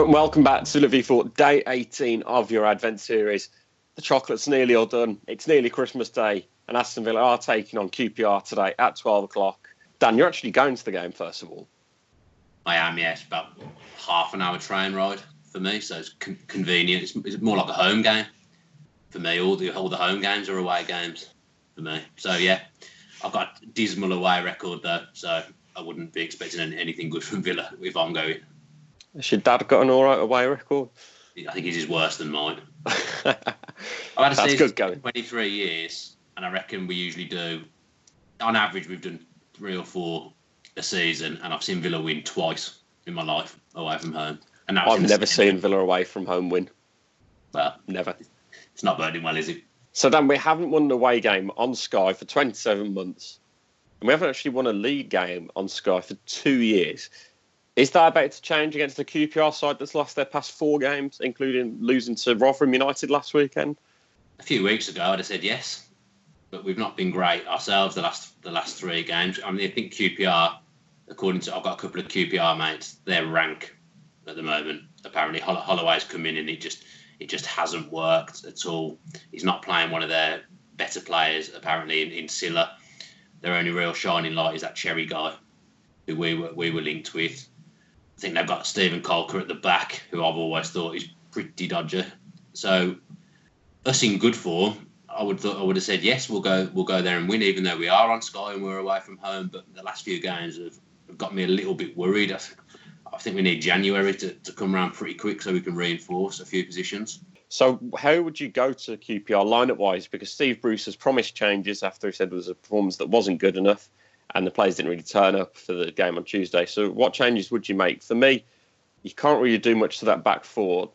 Hello and welcome back to Livy for day 18 of your Advent series. The chocolate's nearly all done. It's nearly Christmas Day and Aston Villa are taking on QPR today at 12 o'clock. Dan, you're actually going to the game first of all. I am, yes. About half an hour train ride for me, so it's convenient. It's more like a home game for me. All the home games are away games for me. So, yeah, I've got a dismal away record though, so I wouldn't be expecting anything good from Villa if I'm going. Has your dad got an all right away record? I think his is worse than mine. I've had a season for 23 years, and I reckon we usually do, on average, we've done 3 or 4 a season, and I've seen Villa win twice in my life away from home. And I've never seen Villa away from home win. Well, never. It's not boding well, is it? So, Dan, we haven't won an away game on Sky for 27 months, and we haven't actually won a league game on Sky for 2 years. Is that about to change against the QPR side that's lost their past 4 games, including losing to Rotherham United last weekend? A few weeks ago, I'd have said yes, but we've not been great ourselves the last 3 games. I mean, I think QPR, according to I've got a couple of QPR mates, they're rank at the moment. Apparently, Holloway's come in and it just hasn't worked at all. He's not playing one of their better players. Apparently, in Silla, their only real shining light is that Cherry guy who we were linked with. I think they've got Stephen Colker at the back, who I've always thought is pretty dodgy. So, us in good form, I would have said yes, we'll go there and win, even though we are on Sky and we're away from home. But the last few games have got me a little bit worried. I think we need January to come around pretty quick so we can reinforce a few positions. So, how would you go to QPR lineup wise? Because Steve Bruce has promised changes after he said there was a performance that wasn't good enough. And the players didn't really turn up for the game on Tuesday. So what changes would you make? For me, you can't really do much to that back 4.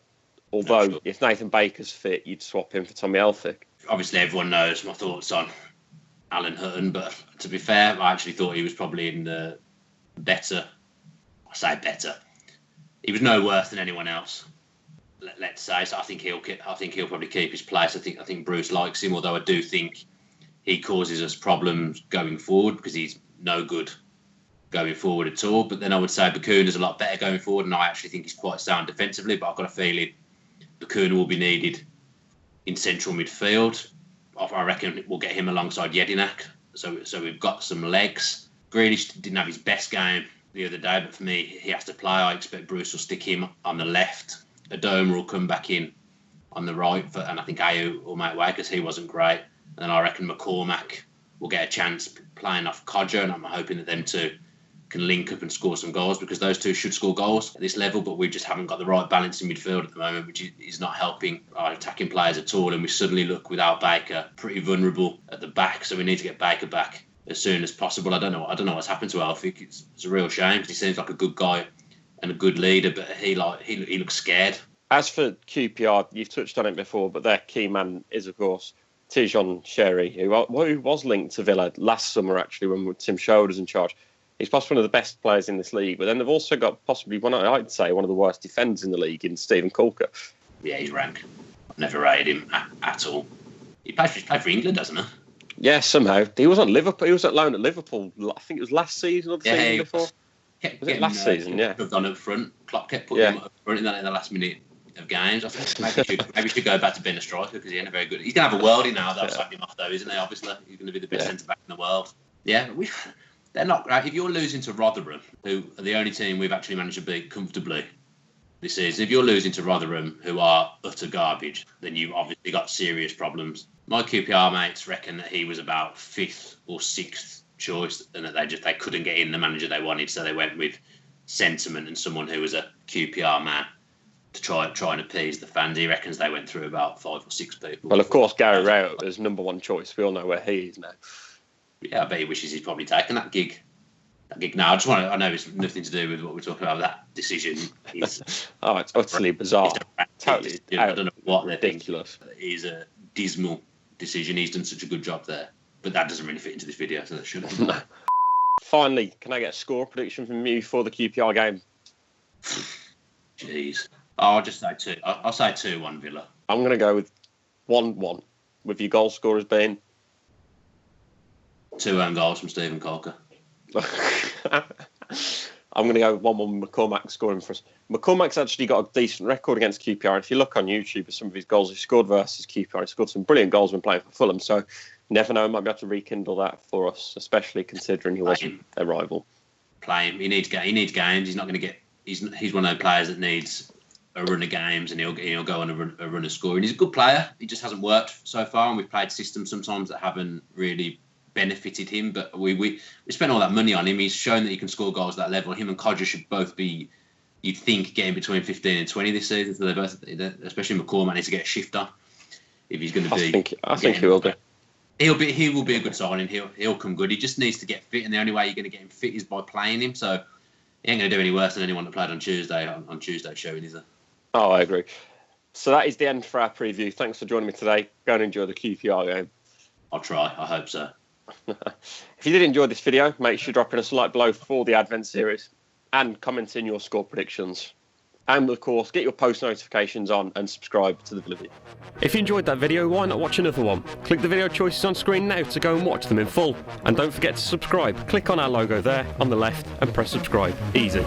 Although, if Nathan Baker's fit, you'd swap him for Tommy Elphick. Obviously, everyone knows my thoughts on Alan Hutton. But to be fair, I actually thought he was probably in the better. I say better. He was no worse than anyone else. Let's say. So I think he'll probably keep his place. I think Bruce likes him. Although I do think he causes us problems going forward because he's no good going forward at all. But then I would say Bakuna's a lot better going forward, and I actually think he's quite sound defensively. But I've got a feeling Bakuna will be needed in central midfield. I reckon we'll get him alongside Jedinak. So we've got some legs. Grealish didn't have his best game the other day, but for me, he has to play. I expect Bruce will stick him on the left. Adoma will come back in on the right, and I think Ayew will make way because he wasn't great. And then I reckon McCormack will get a chance playing off Codger, and I'm hoping that them two can link up and score some goals because those two should score goals at this level, but we just haven't got the right balance in midfield at the moment, which is not helping our attacking players at all. And we suddenly look, without Baker, pretty vulnerable at the back, so we need to get Baker back as soon as possible. I don't know what's happened to Elphick. It's a real shame because he seems like a good guy and a good leader, but he looks scared. As for QPR, you've touched on it before, but their key man is, of course, Tijon Sherry, who was linked to Villa last summer, actually, when Tim Sherwood was in charge. He's possibly one of the best players in this league, but then they've also got possibly I'd say one of the worst defenders in the league in Stephen Colker. Yeah, he's rank. I've never rated him at all. He played for England, doesn't he? Yeah, somehow. He was on Liverpool. He was at loan at Liverpool. I think it was last season or the season before. Was it last season? Yeah. On up front. Klopp kept putting him up front in the last minute of games. I think maybe should go back to being a striker because he ain't very good. He's gonna have a worldie now. They'll sack him off though, isn't he? Obviously, he's going to be the best centre back in the world. Yeah, they're not great. If you're losing to Rotherham, who are the only team we've actually managed to beat comfortably this season, if you're losing to Rotherham, who are utter garbage, then you've obviously got serious problems. My QPR mates reckon that he was about 5th or 6th choice, and that they couldn't get in the manager they wanted, so they went with sentiment and someone who was a QPR man to try and appease the fans. He reckons they went through about 5 or 6 people. Well, of course, Gary Rowe is number 1 choice. We all know where he is now. Yeah, I bet he wishes he'd probably taken that gig. Now, I know it's nothing to do with what we're talking about. That decision is... it's utterly bizarre. Totally I don't know what they're ridiculous. Thinking. It is a dismal decision. He's done such a good job there. But that doesn't really fit into this video, so that shouldn't. No. Finally, can I get a score prediction from you for the QPR game? Jeez. I'll just say 2. I'll say 2-1 Villa. I'm going to go with 1-1, with your goal scorers being... 2 own goals from Stephen Colker. I'm going to go 1-1 with McCormack scoring for us. McCormack's actually got a decent record against QPR. If you look on YouTube at some of his goals he scored versus QPR, he scored some brilliant goals when playing for Fulham. So never know, might be able to rekindle that for us, especially considering he wasn't their rival. Play him. He needs games. He's not going to get. He's one of those players that needs a run of games, and he'll go on a run of scoring. He's a good player. He just hasn't worked so far, and we've played systems sometimes that haven't really benefited him. But we spent all that money on him. He's shown that he can score goals at that level. Him and Codger should both be, you'd think, getting between 15 and 20 this season. So they both, especially McCormack, needs to get a shift on if he's going to be. I think he will do. He will be a good signing. He'll come good. He just needs to get fit, and the only way you're going to get him fit is by playing him. So he ain't going to do any worse than anyone that played on Tuesday on Tuesday's showing, is he? Oh, I agree. So that is the end for our preview. Thanks for joining me today. Go and enjoy the QPR game. I'll try. I hope so. If you did enjoy this video, make sure dropping us a like below for the Advent series and comment in your score predictions. And of course, get your post notifications on and subscribe to the video. If you enjoyed that video, why not watch another one? Click the video choices on screen now to go and watch them in full. And don't forget to subscribe. Click on our logo there on the left and press subscribe. Easy.